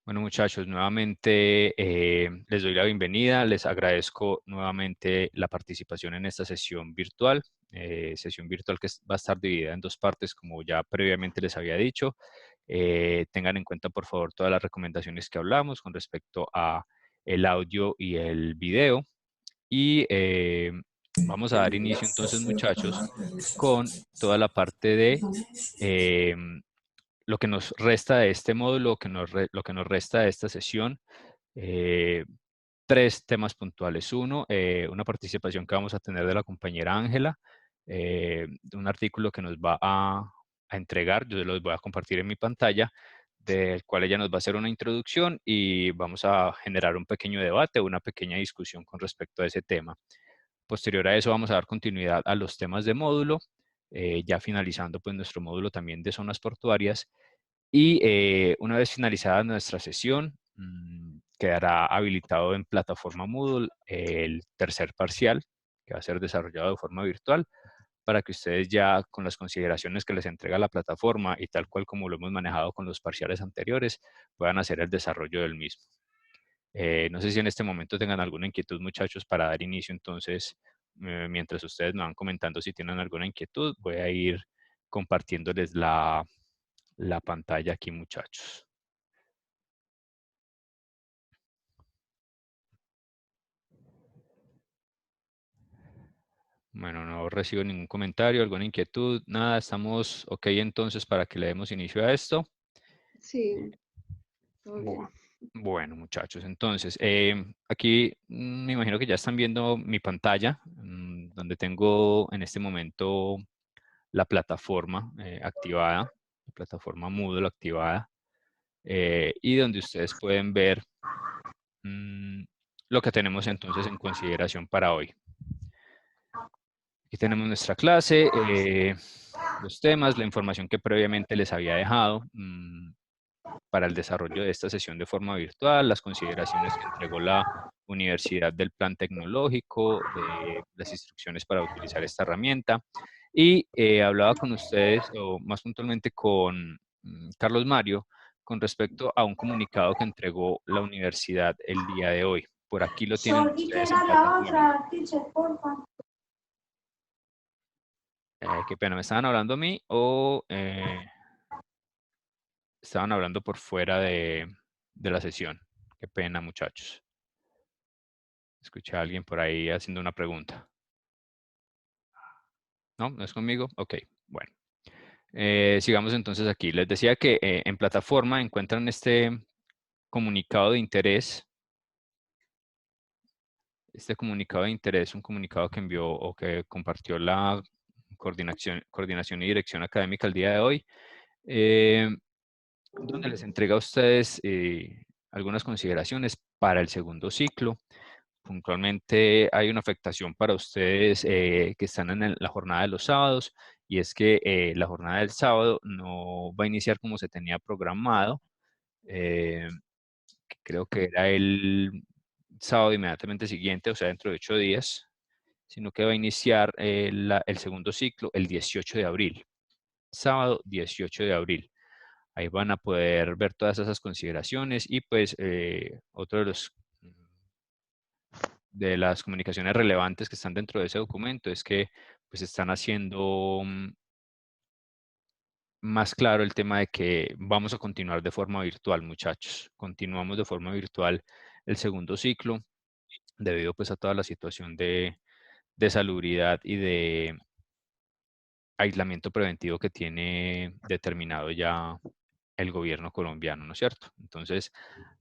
Bueno, muchachos, nuevamente les doy la bienvenida. Les agradezco nuevamente la participación en esta sesión virtual. Sesión virtual que va a estar dividida en dos partes, como ya previamente les había dicho. Tengan en cuenta, por favor, todas las recomendaciones que hablamos con respecto a el audio y el video. Y vamos a dar inicio entonces, muchachos, con toda la parte de lo que nos resta de este módulo, lo que nos resta de esta sesión. Tres temas puntuales. Uno, una participación que vamos a tener de la compañera Ángela, de un artículo que nos va a entregar. Yo los voy a compartir en mi pantalla, del cual ella nos va a hacer una introducción y vamos a generar un pequeño debate, una pequeña discusión con respecto a ese tema. Posterior a eso vamos a dar continuidad a los temas de módulo, ya finalizando pues nuestro módulo también de zonas portuarias. Y una vez finalizada nuestra sesión, quedará habilitado en plataforma Moodle el tercer parcial, que va a ser desarrollado de forma virtual, para que ustedes ya con las consideraciones que les entrega la plataforma y tal cual como lo hemos manejado con los parciales anteriores, puedan hacer el desarrollo del mismo. No sé si en este momento tengan alguna inquietud, muchachos, para dar inicio. Entonces, mientras ustedes me van comentando si tienen alguna inquietud, voy a ir compartiéndoles la pantalla aquí, muchachos. Bueno, no recibo ningún comentario, alguna inquietud, nada. Estamos ok entonces para que le demos inicio a esto. Sí, todo bien. Bueno, muchachos, entonces, aquí me imagino que ya están viendo mi pantalla, donde tengo en este momento la plataforma activada, la plataforma Moodle activada, y donde ustedes pueden ver lo que tenemos entonces en consideración para hoy. Aquí tenemos nuestra clase, los temas, la información que previamente les había dejado para el desarrollo de esta sesión de forma virtual, las consideraciones que entregó la universidad del plan tecnológico, las instrucciones para utilizar esta herramienta. Y hablaba con ustedes, o más puntualmente con Carlos Mario, con respecto a un comunicado que entregó la universidad el día de hoy. Por aquí lo tienen ustedes en plataforma. Qué pena, ¿me estaban hablando a mí o estaban hablando por fuera de la sesión? Qué pena, muchachos. Escuché a alguien por ahí haciendo una pregunta. ¿No? ¿No es conmigo? Ok, bueno. Sigamos entonces aquí. Les decía que en plataforma encuentran este comunicado de interés. Este comunicado de interés, un comunicado que envió o que compartió la coordinación y dirección académica el día de hoy, donde les entrega a ustedes algunas consideraciones para el segundo ciclo. Puntualmente hay una afectación para ustedes que están en la jornada de los sábados, y es que la jornada del sábado no va a iniciar como se tenía programado. Creo que era el sábado inmediatamente siguiente, o sea, dentro de 8 días, sino que va a iniciar el segundo ciclo el 18 de abril, sábado 18 de abril. Ahí van a poder ver todas esas consideraciones y pues otro de las comunicaciones relevantes que están dentro de ese documento es que pues están haciendo más claro el tema de que vamos a continuar de forma virtual, muchachos. Continuamos de forma virtual el segundo ciclo debido pues a toda la situación de salubridad y de aislamiento preventivo que tiene determinado ya el gobierno colombiano, ¿no es cierto? Entonces,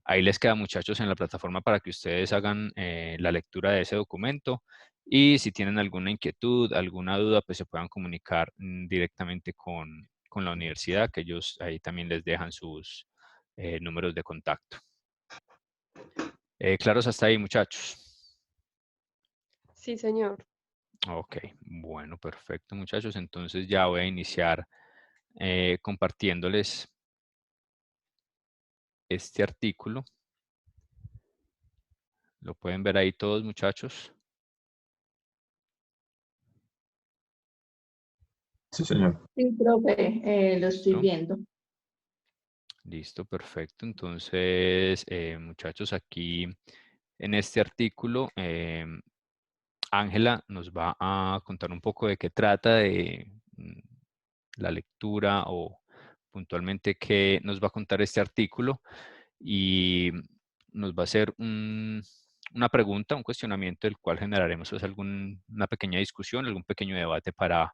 ahí les queda, muchachos, en la plataforma para que ustedes hagan la lectura de ese documento, y si tienen alguna inquietud, alguna duda, pues se puedan comunicar directamente con la universidad, que ellos ahí también les dejan sus números de contacto. ¿Claros hasta ahí, muchachos? Sí, señor. Ok, bueno, perfecto, muchachos. Entonces ya voy a iniciar compartiéndoles este artículo. Lo pueden ver ahí todos, muchachos. Sí, señor. Sí, profe, lo estoy ¿No? viendo. Listo, perfecto. Entonces, muchachos, aquí en este artículo, Ángela nos va a contar un poco de qué trata de la lectura o puntualmente qué nos va a contar este artículo y nos va a hacer una pregunta, un cuestionamiento del cual generaremos pues, una pequeña discusión, algún pequeño debate para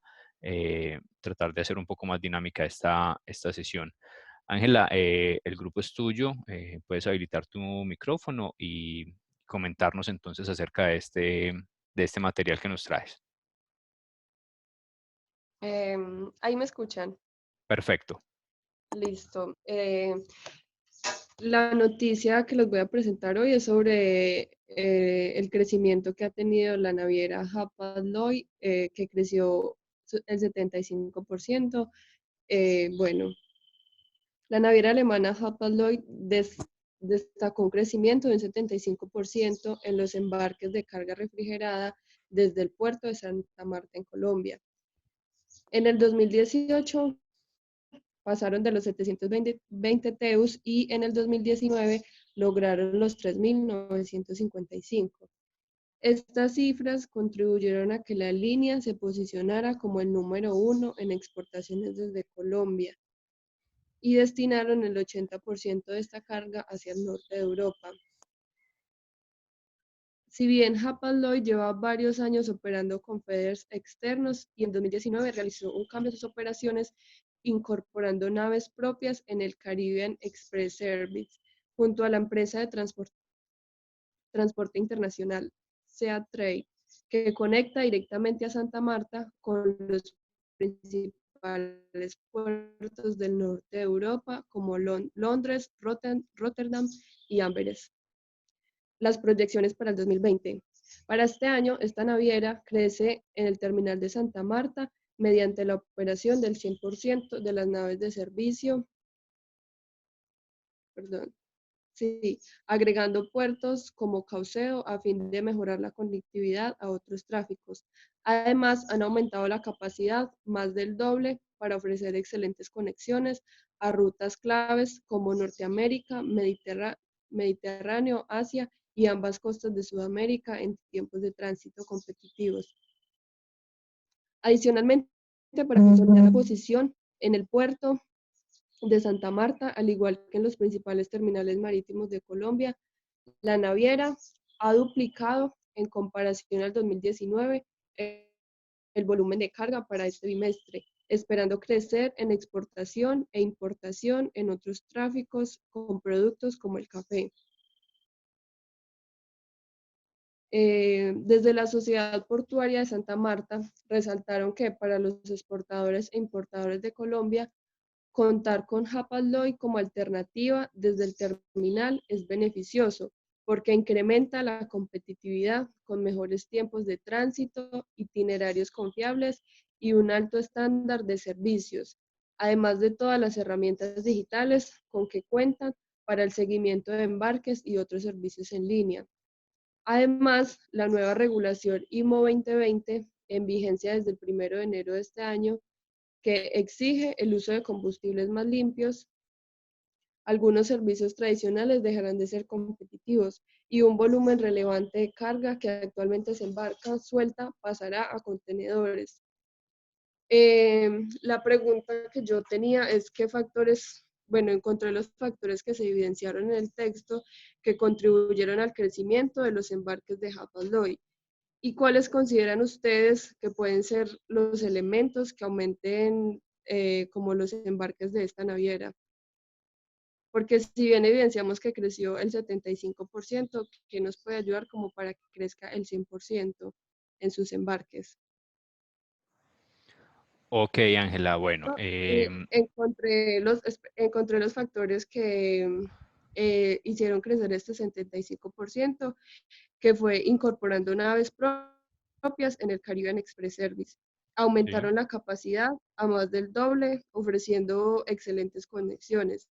tratar de hacer un poco más dinámica esta sesión. Ángela, el grupo es tuyo, puedes habilitar tu micrófono y comentarnos entonces acerca de este material que nos traes. Ahí me escuchan. Perfecto. Listo. La noticia que les voy a presentar hoy es sobre el crecimiento que ha tenido la naviera Hapag-Lloyd, que creció el 75%. Bueno, la naviera alemana Hapag-Lloyd destacó un crecimiento de un 75% en los embarques de carga refrigerada desde el puerto de Santa Marta en Colombia. En el 2018 pasaron de los 720 TEUs y en el 2019 lograron los 3.955. Estas cifras contribuyeron a que la línea se posicionara como el número uno en exportaciones desde Colombia y destinaron el 80% de esta carga hacia el norte de Europa. Si bien Hapag-Lloyd lleva varios años operando con feeders externos y en 2019 realizó un cambio de sus operaciones incorporando naves propias en el Caribbean Express Service, junto a la empresa de transporte internacional Sea Trade, que conecta directamente a Santa Marta con los principales puertos del norte de Europa como Londres, Rotterdam y Amberes. Las proyecciones para el 2020. Para este año, esta naviera crece en el terminal de Santa Marta mediante la operación del 100% de las naves de servicio, perdón, sí, agregando puertos como Caucedo a fin de mejorar la conectividad a otros tráficos. Además, han aumentado la capacidad más del doble para ofrecer excelentes conexiones a rutas claves como Norteamérica, Mediterráneo, Asia y ambas costas de Sudamérica en tiempos de tránsito competitivos. Adicionalmente, para consolidar la posición en el puerto de Santa Marta, al igual que en los principales terminales marítimos de Colombia, la naviera ha duplicado en comparación al 2019 el volumen de carga para este bimestre, esperando crecer en exportación e importación en otros tráficos con productos como el café. Desde la Sociedad Portuaria de Santa Marta resaltaron que para los exportadores e importadores de Colombia, contar con Hapag-Lloyd como alternativa desde el terminal es beneficioso porque incrementa la competitividad con mejores tiempos de tránsito, itinerarios confiables y un alto estándar de servicios, además de todas las herramientas digitales con que cuentan para el seguimiento de embarques y otros servicios en línea. Además, la nueva regulación IMO 2020, en vigencia desde el 1 de enero de este año, que exige el uso de combustibles más limpios, algunos servicios tradicionales dejarán de ser competitivos y un volumen relevante de carga que actualmente se embarca suelta pasará a contenedores. La pregunta que yo tenía es qué factores, bueno, encontré los factores que se evidenciaron en el texto que contribuyeron al crecimiento de los embarques de Hapag-Lloyd. ¿Y cuáles consideran ustedes que pueden ser los elementos que aumenten como los embarques de esta naviera? Porque si bien evidenciamos que creció el 75%, ¿qué nos puede ayudar como para que crezca el 100% en sus embarques? Ok, Ángela, bueno, ¿No? Encontré los factores que hicieron crecer este 75%, que fue incorporando naves propias en el Caribbean Express Service. sí, Aumentaron la capacidad a más del doble, ofreciendo excelentes conexiones.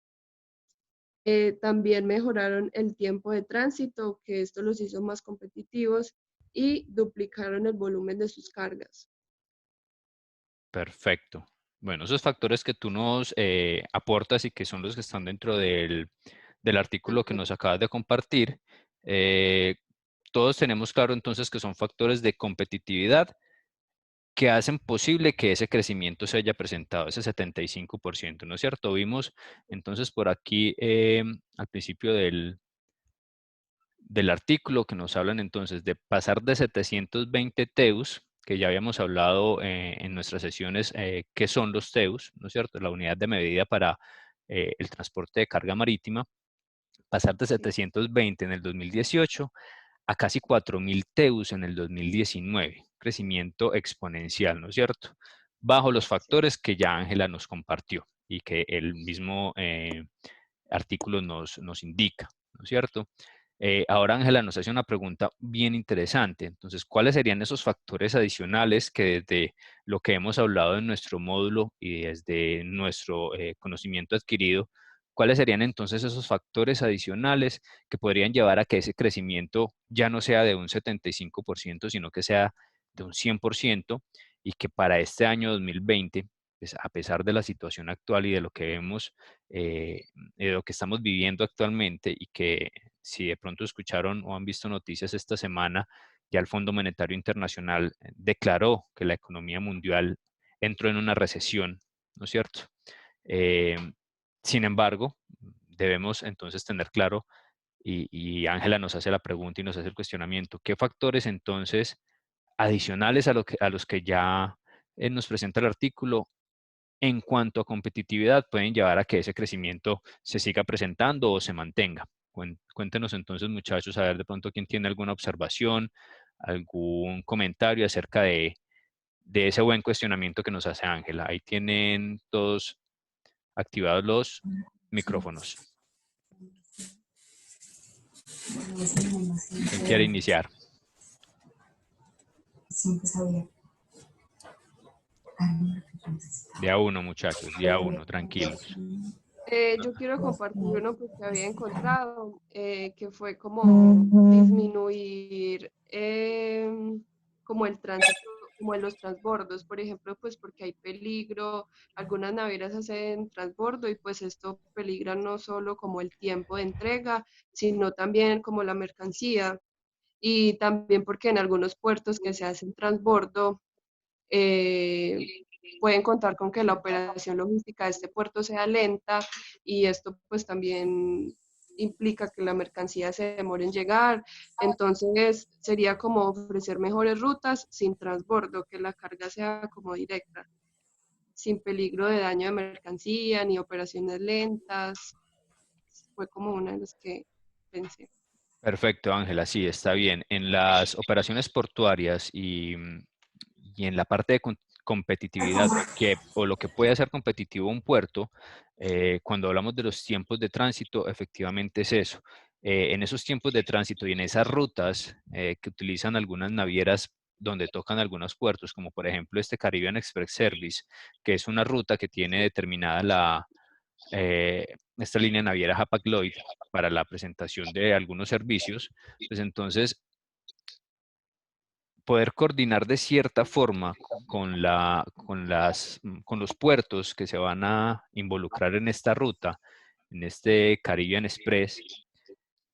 También mejoraron el tiempo de tránsito, que esto los hizo más competitivos, y duplicaron el volumen de sus cargas. perfecto. Bueno, esos factores que tú nos aportas y que son los que están dentro del artículo que Ujú. nos acabas de compartir, eh, todos tenemos claro entonces que son factores de competitividad que hacen posible que ese crecimiento se haya presentado, ese 75%, ¿no es cierto? Vimos entonces por aquí al principio del artículo que nos hablan entonces de pasar de 720 TEUs, que ya habíamos hablado en nuestras sesiones, qué son los TEUs, ¿no es cierto? La unidad de medida para el transporte de carga marítima, pasar de Sí, 720 en el 2018 a casi 4.000 TEUs en el 2019, crecimiento exponencial, ¿no es cierto? Bajo los sí. factores que ya Ángela nos compartió y que el mismo artículo nos indica, ¿no es cierto? Ahora Ángela nos hace una pregunta bien interesante. Entonces, ¿cuáles serían esos factores adicionales que desde lo que hemos hablado en nuestro módulo y desde nuestro conocimiento adquirido, cuáles serían entonces esos factores adicionales que podrían llevar a que ese crecimiento ya no sea de un 75%, sino que sea de un 100% y que para este año 2020, pues, a pesar de la situación actual y de lo que vemos, de lo que estamos viviendo actualmente y que si de pronto escucharon o han visto noticias esta semana, ya el Fondo Monetario Internacional declaró que la economía mundial entró en una recesión, ¿no es cierto? Eh, Sin embargo, debemos entonces tener claro, y Ángela nos hace la pregunta y nos hace el cuestionamiento, ¿qué factores entonces adicionales a los que ya nos presenta el artículo en cuanto a competitividad pueden llevar a que ese crecimiento se siga presentando o se mantenga? Cuéntenos entonces, muchachos, a ver de pronto quién tiene alguna observación, algún comentario acerca de ese buen cuestionamiento que nos hace Ángela. Ahí tienen todos activados los micrófonos. ¿Quién quiere iniciar? De a uno, muchachos, de a uno, tranquilos. Yo quiero compartir uno pues, que había encontrado, que fue como disminuir como el tránsito, como en los transbordos, por ejemplo, pues porque hay peligro, algunas navieras hacen transbordo y pues esto peligra no solo como el tiempo de entrega, sino también como la mercancía y también porque en algunos puertos que se hacen transbordo, eh, pueden contar con que la operación logística de este puerto sea lenta y esto pues también implica que la mercancía se demore en llegar. Entonces sería como ofrecer mejores rutas sin transbordo, que la carga sea como directa, sin peligro de daño de mercancía ni operaciones lentas. Fue como una de las que pensé. Perfecto, Ángela, sí, está bien. En las operaciones portuarias y en la parte de competitividad, o lo que puede hacer competitivo un puerto, cuando hablamos de los tiempos de tránsito, efectivamente es eso. En esos tiempos de tránsito y en esas rutas que utilizan algunas navieras donde tocan algunos puertos, como por ejemplo este Caribbean Express Service, que es una ruta que tiene determinada esta línea naviera Hapag-Lloyd para la presentación de algunos servicios, pues entonces poder coordinar de cierta forma con los puertos que se van a involucrar en esta ruta, en este Caribbean Express,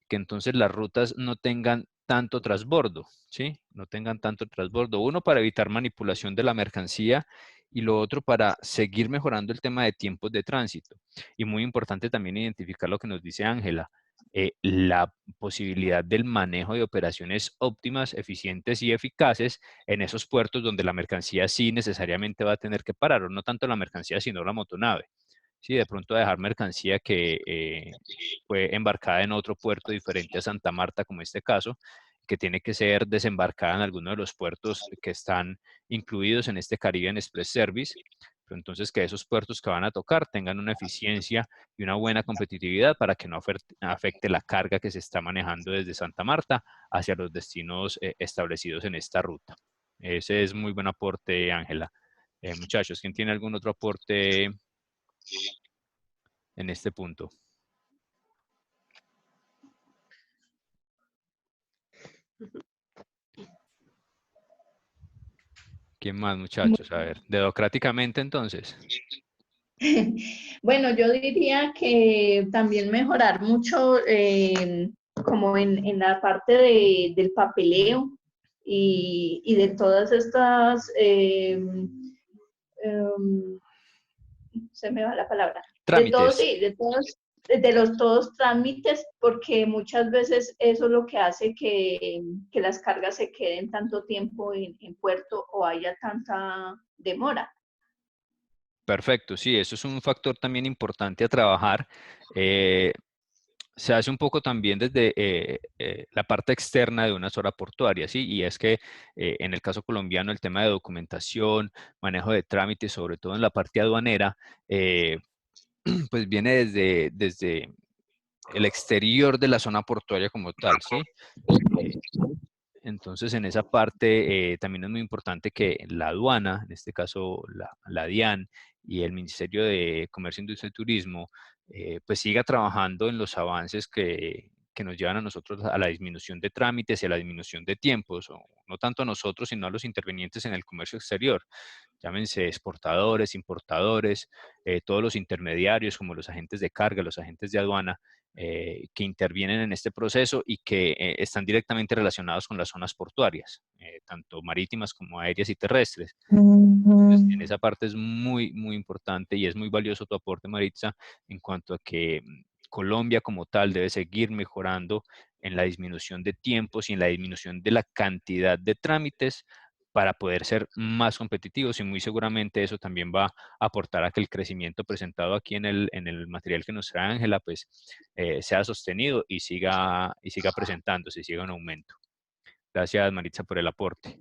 que entonces las rutas no tengan tanto transbordo, ¿sí? No tengan tanto transbordo. Uno, para evitar manipulación de la mercancía y lo otro para seguir mejorando el tema de tiempos de tránsito. Y muy importante también identificar lo que nos dice Ángela, la posibilidad del manejo de operaciones óptimas, eficientes y eficaces en esos puertos donde la mercancía sí necesariamente va a tener que parar, o no tanto la mercancía, sino la motonave. Sí, de pronto dejar mercancía que fue embarcada en otro puerto diferente a Santa Marta, como este caso, que tiene que ser desembarcada en alguno de los puertos que están incluidos en este Caribbean Express Service, pero entonces que esos puertos que van a tocar tengan una eficiencia y una buena competitividad para que no afecte la carga que se está manejando desde Santa Marta hacia los destinos establecidos en esta ruta. Ese es muy buen aporte, Ángela. Muchachos, ¿quién tiene algún otro aporte en este punto? ¿Quién más, muchachos? A ver, dedocráticamente entonces. Bueno, yo diría que también mejorar mucho como en la parte del papeleo y de todas estas, se me va la palabra, de todos, Trámites. sí, de los todos trámites, porque muchas veces eso es lo que hace que las cargas se queden tanto tiempo en puerto o haya tanta demora. Perfecto, sí, eso es un factor también importante a trabajar. Se hace un poco también desde la parte externa de una zona portuaria, ¿sí? Y es que en el caso colombiano el tema de documentación, manejo de trámites, sobre todo en la parte aduanera, pues viene desde el exterior de la zona portuaria como tal, ¿sí? Eh, entonces, en esa parte también es muy importante que la aduana, en este caso la DIAN y el Ministerio de Comercio, Industria y Turismo, pues siga trabajando en los avances que nos llevan a nosotros a la disminución de trámites y a la disminución de tiempos, o no tanto a nosotros, sino a los intervinientes en el comercio exterior. Llámense exportadores, importadores, todos los intermediarios como los agentes de carga, los agentes de aduana, que intervienen en este proceso y que están directamente relacionados con las zonas portuarias, tanto marítimas como aéreas y terrestres. Entonces, en esa parte es muy, muy importante y es muy valioso tu aporte, Maritza, en cuanto a que Colombia como tal debe seguir mejorando en la disminución de tiempos y en la disminución de la cantidad de trámites para poder ser más competitivos, y muy seguramente eso también va a aportar a que el crecimiento presentado aquí en el material que nos trae Ángela, pues sea sostenido y siga presentándose, siga en aumento. Gracias, Maritza, por el aporte.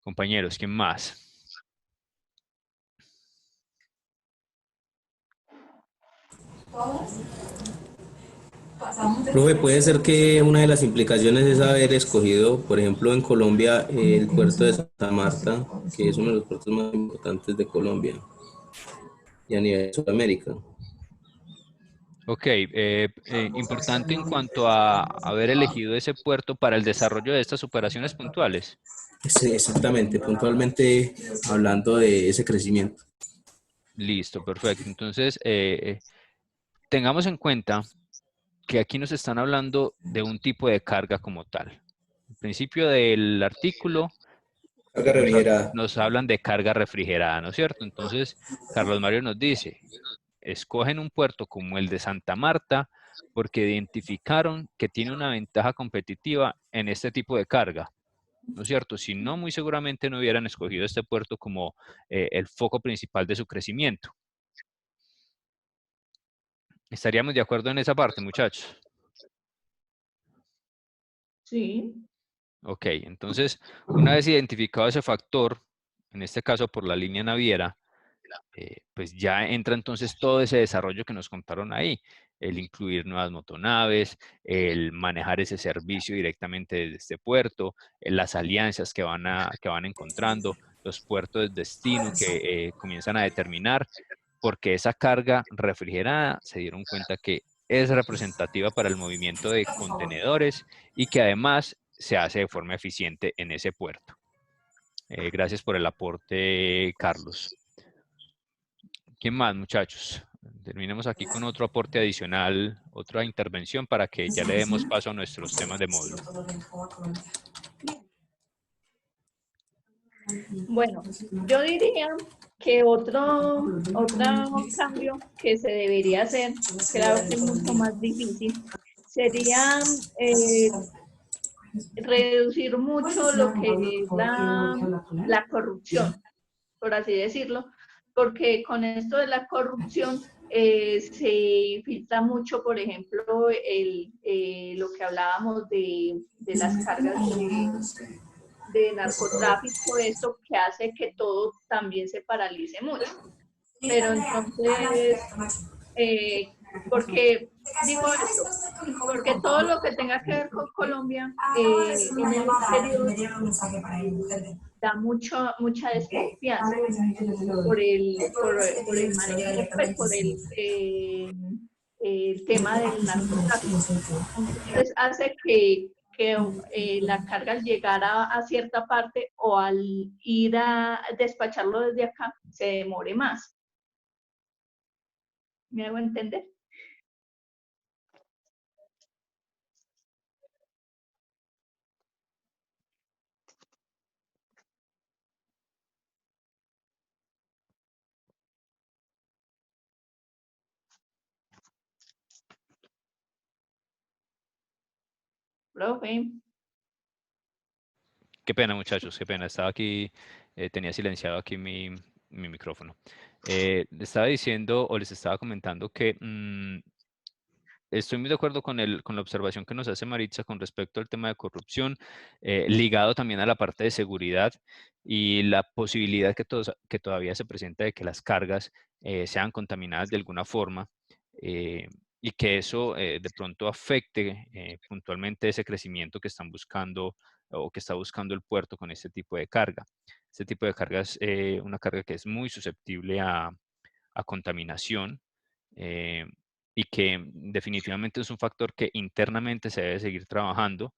Compañeros, ¿quién más? Profe, puede ser que una de las implicaciones es haber escogido, por ejemplo, en Colombia, el puerto de Santa Marta, que es uno de los puertos más importantes de Colombia y a nivel de Sudamérica. Ok, importante en cuanto a haber elegido ese puerto para el desarrollo de estas operaciones puntuales. Sí, exactamente, puntualmente hablando de ese crecimiento. Listo, perfecto. Entonces, tengamos en cuenta que aquí nos están hablando de un tipo de carga como tal. Al principio del artículo Carga refrigerada. nos hablan de carga refrigerada, ¿no es cierto? Entonces, Carlos Mario nos dice, escogen un puerto como el de Santa Marta porque identificaron que tiene una ventaja competitiva en este tipo de carga, ¿no es cierto? Si no, muy seguramente no hubieran escogido este puerto como el foco principal de su crecimiento. ¿Estaríamos de acuerdo en esa parte, muchachos? Sí. Ok, entonces, una vez identificado ese factor, en este caso por la línea naviera, pues ya entra entonces todo ese desarrollo que nos contaron ahí, el incluir nuevas motonaves, el manejar ese servicio directamente desde este puerto, las alianzas que van encontrando, los puertos de destino que comienzan a determinar, porque esa carga refrigerada se dieron cuenta que es representativa para el movimiento de contenedores y que además se hace de forma eficiente en ese puerto. Gracias por el aporte, Carlos. ¿Quién más, muchachos? Terminemos aquí con otro aporte adicional, otra intervención para que ya le demos paso a nuestros temas de módulo. Bueno, yo diría que otro cambio que se debería hacer, creo que es mucho más difícil, sería reducir mucho lo que es la corrupción, por así decirlo, porque con esto de la corrupción se filtra mucho, por ejemplo, lo que hablábamos de las cargas de narcotráfico, esto que hace que todo también se paralice mucho. Pero entonces, porque digo esto, porque todo lo que tenga que ver con Colombia en el exterior da mucha desconfianza por el manejo, pues, por el tema del narcotráfico. Entonces hace que la carga al llegar a cierta parte o al ir a despacharlo desde acá se demore más. ¿Me hago entender? Profe. Qué pena, muchachos, qué pena. Estaba aquí, tenía silenciado aquí mi micrófono. Les estaba diciendo o les estaba comentando que estoy muy de acuerdo con la observación que nos hace Maritza con respecto al tema de corrupción, ligado también a la parte de seguridad y la posibilidad que todavía se presenta de que las cargas sean contaminadas de alguna forma y que eso de pronto afecte puntualmente ese crecimiento que están buscando o que está buscando el puerto con este tipo de carga. Este tipo de carga es una carga que es muy susceptible a contaminación y que definitivamente es un factor que internamente se debe seguir trabajando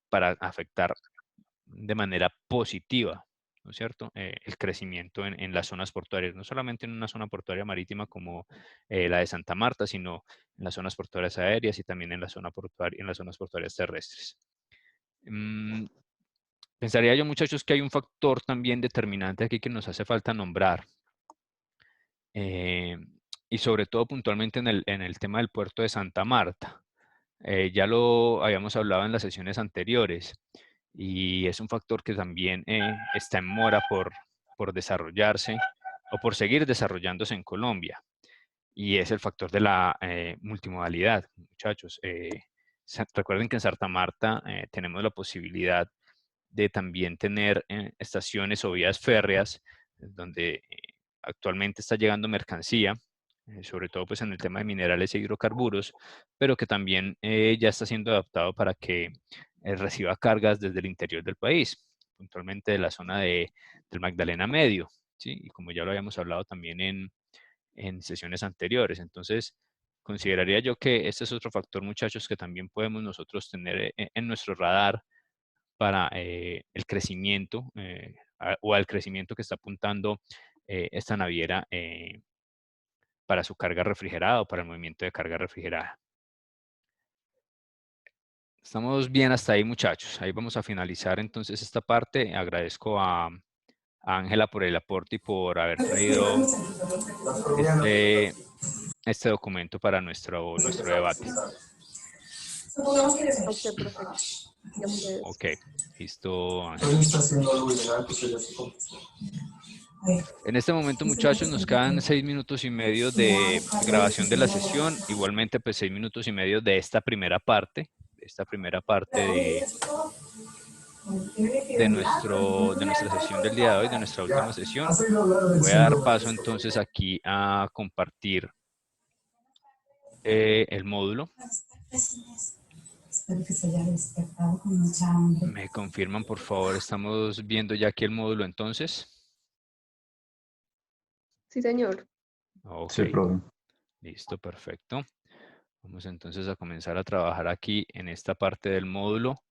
para afectar de manera positiva, ¿no es cierto? El crecimiento en las zonas portuarias, no solamente en una zona portuaria marítima como la de Santa Marta, sino en las zonas portuarias aéreas y también en, en las zonas portuarias terrestres. Pensaría yo, muchachos, que hay un factor también determinante aquí que nos hace falta nombrar. Y sobre todo puntualmente en el tema del puerto de Santa Marta. Ya lo habíamos hablado en las sesiones anteriores y es un factor que también está en mora por desarrollarse o por seguir desarrollándose en Colombia. Y es el factor de la multimodalidad, muchachos. Recuerden que en Santa Marta tenemos la posibilidad de también tener estaciones o vías férreas donde actualmente está llegando mercancía, sobre todo pues en el tema de minerales e hidrocarburos, pero que también ya está siendo adaptado para que reciba cargas desde el interior del país, puntualmente de la zona del Magdalena Medio, ¿sí? Y como ya lo habíamos hablado también en sesiones anteriores. Entonces, consideraría yo que este es otro factor, muchachos, que también podemos nosotros tener en nuestro radar para el crecimiento o al crecimiento que está apuntando esta naviera para su carga refrigerada o para el movimiento de carga refrigerada. Estamos bien hasta ahí, muchachos. Ahí vamos a finalizar entonces esta parte. Agradezco a Ángela por el aporte y por haber traído este documento para nuestro debate. Ok, profe. Ok, listo. En este momento, muchachos, nos quedan 6 minutos y medio de grabación de la sesión. Igualmente, pues 6 minutos y medio de esta primera parte. De nuestra sesión del día de hoy, de nuestra última sesión. Voy a dar paso entonces aquí a compartir el módulo. Espero que se haya despertado con mucha hambre. Me confirman, por favor, estamos viendo ya aquí el módulo entonces. Sí, señor. Ok. Sí, profe. Listo, perfecto. Vamos entonces a comenzar a trabajar aquí en esta parte del módulo.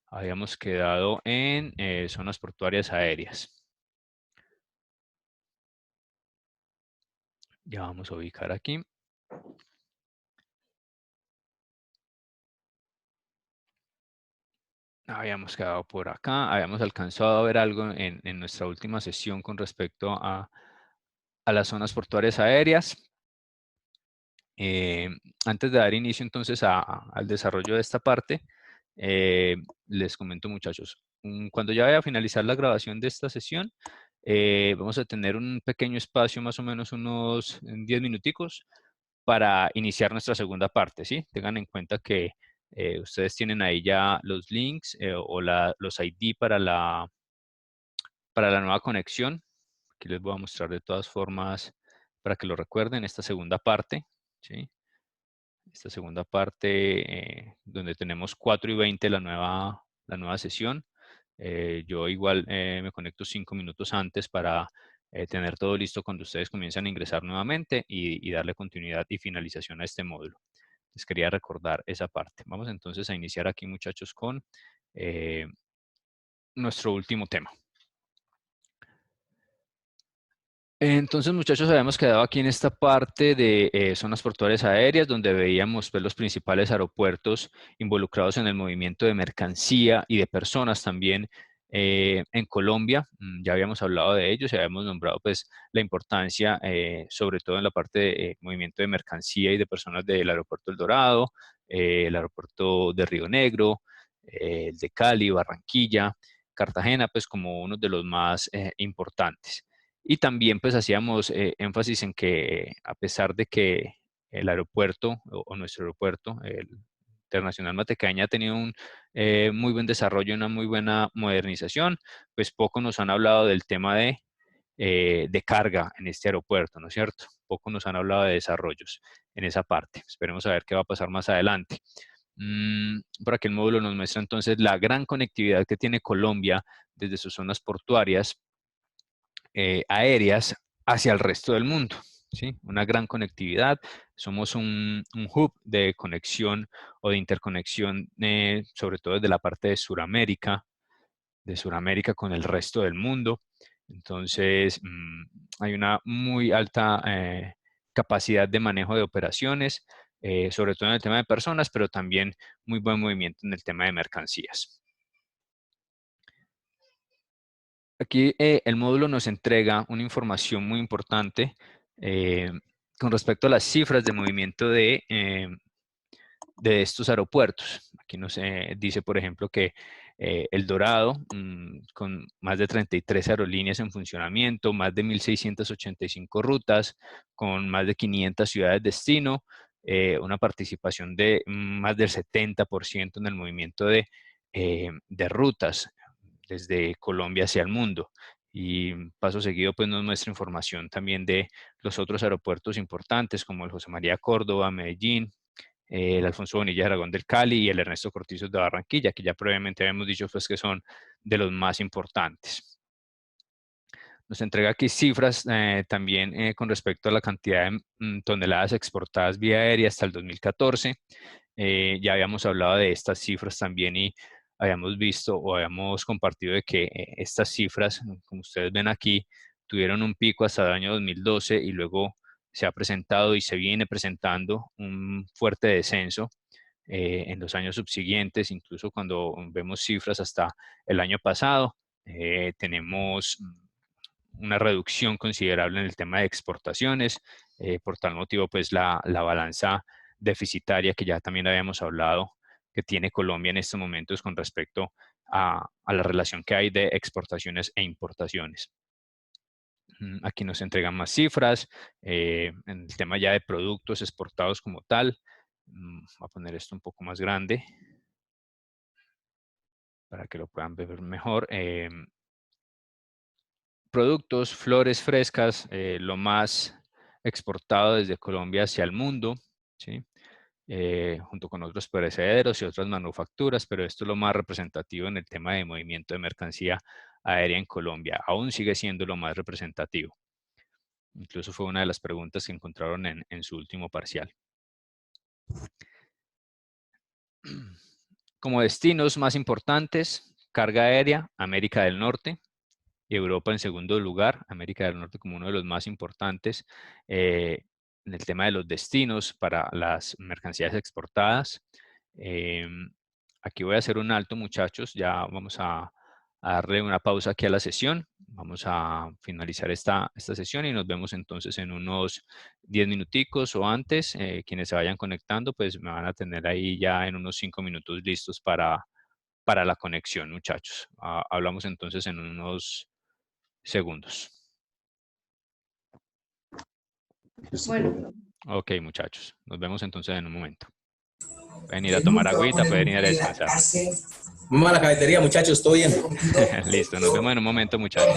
Habíamos quedado en zonas portuarias aéreas. Ya vamos a ubicar aquí. Habíamos quedado por acá. Habíamos alcanzado a ver algo en nuestra última sesión con respecto a las zonas portuarias aéreas. Antes de dar inicio entonces al desarrollo de esta parte, les comento, muchachos, cuando ya vaya a finalizar la grabación de esta sesión, vamos a tener un pequeño espacio, más o menos unos 10 minuticos, para iniciar nuestra segunda parte, ¿sí? Tengan en cuenta que ustedes tienen ahí ya los links o los ID para la nueva conexión. Aquí les voy a mostrar de todas formas para que lo recuerden, esta segunda parte, ¿sí? Esta segunda parte donde tenemos 4:20 la nueva sesión. Yo igual me conecto 5 minutos antes para tener todo listo cuando ustedes comienzan a ingresar nuevamente y darle continuidad y finalización a este módulo. Les quería recordar esa parte. Vamos entonces a iniciar aquí, muchachos, con nuestro último tema. Entonces, muchachos, habíamos quedado aquí en esta parte de zonas portuarias aéreas, donde veíamos pues, los principales aeropuertos involucrados en el movimiento de mercancía y de personas también en Colombia. Ya habíamos hablado de ellos y habíamos nombrado pues, la importancia, sobre todo en la parte de movimiento de mercancía y de personas del aeropuerto El Dorado, el aeropuerto de Río Negro, el de Cali, Barranquilla, Cartagena, pues como uno de los más importantes. Y también pues hacíamos énfasis en que a pesar de que el aeropuerto o nuestro aeropuerto, el Internacional Matecaña, ha tenido un muy buen desarrollo, una muy buena modernización, pues poco nos han hablado del tema de carga en este aeropuerto, ¿no es cierto? Poco nos han hablado de desarrollos en esa parte. Esperemos a ver qué va a pasar más adelante. Por aquí el módulo nos muestra entonces la gran conectividad que tiene Colombia desde sus zonas portuarias aéreas hacia el resto del mundo, ¿sí? Una gran conectividad. Somos un hub de conexión o de interconexión, sobre todo desde la parte de Sudamérica con el resto del mundo. Entonces, hay una muy alta capacidad de manejo de operaciones, sobre todo en el tema de personas, pero también muy buen movimiento en el tema de mercancías. Aquí el módulo nos entrega una información muy importante con respecto a las cifras de movimiento de estos aeropuertos. Aquí nos dice, por ejemplo, que El Dorado, con más de 33 aerolíneas en funcionamiento, más de 1.685 rutas, con más de 500 ciudades destino, una participación de más del 70% en el movimiento de rutas desde Colombia hacia el mundo. Y paso seguido pues nos muestra información también de los otros aeropuertos importantes como el José María Córdoba, Medellín, el Alfonso Bonilla Aragón del Cali y el Ernesto Cortizos de Barranquilla, que ya previamente habíamos dicho pues que son de los más importantes. Nos entrega aquí cifras también con respecto a la cantidad de toneladas exportadas vía aérea hasta el 2014. Ya habíamos hablado de estas cifras también y habíamos visto o habíamos compartido de que estas cifras, como ustedes ven aquí, tuvieron un pico hasta el año 2012 y luego se ha presentado y se viene presentando un fuerte descenso en los años subsiguientes, incluso cuando vemos cifras hasta el año pasado, tenemos una reducción considerable en el tema de exportaciones. Por tal motivo, pues la balanza deficitaria que ya también habíamos hablado que tiene Colombia en estos momentos con respecto a la relación que hay de exportaciones e importaciones. Aquí nos entregan más cifras en el tema ya de productos exportados como tal. Voy a poner esto un poco más grande para que lo puedan ver mejor. Productos, flores frescas, lo más exportado desde Colombia hacia el mundo, ¿sí? Junto con otros perecederos y otras manufacturas, pero esto es lo más representativo en el tema de movimiento de mercancía aérea en Colombia. Aún sigue siendo lo más representativo. Incluso fue una de las preguntas que encontraron en su último parcial. Como destinos más importantes, carga aérea, América del Norte, y Europa en segundo lugar, América del Norte como uno de los más importantes en el tema de los destinos para las mercancías exportadas. Aquí voy a hacer un alto, muchachos, ya vamos a darle una pausa aquí a la sesión. Vamos a finalizar esta sesión y nos vemos entonces en unos 10 minuticos o antes. Quienes se vayan conectando, pues me van a tener ahí ya en unos 5 minutos listos para la conexión, muchachos. Hablamos entonces en unos segundos. Bueno. Ok, muchachos. Nos vemos entonces en un momento. Pueden ir a tomar agüita, pueden ir a descansar. Vamos a la cafetería, muchachos, todo bien. Listo, nos vemos en un momento, muchachos.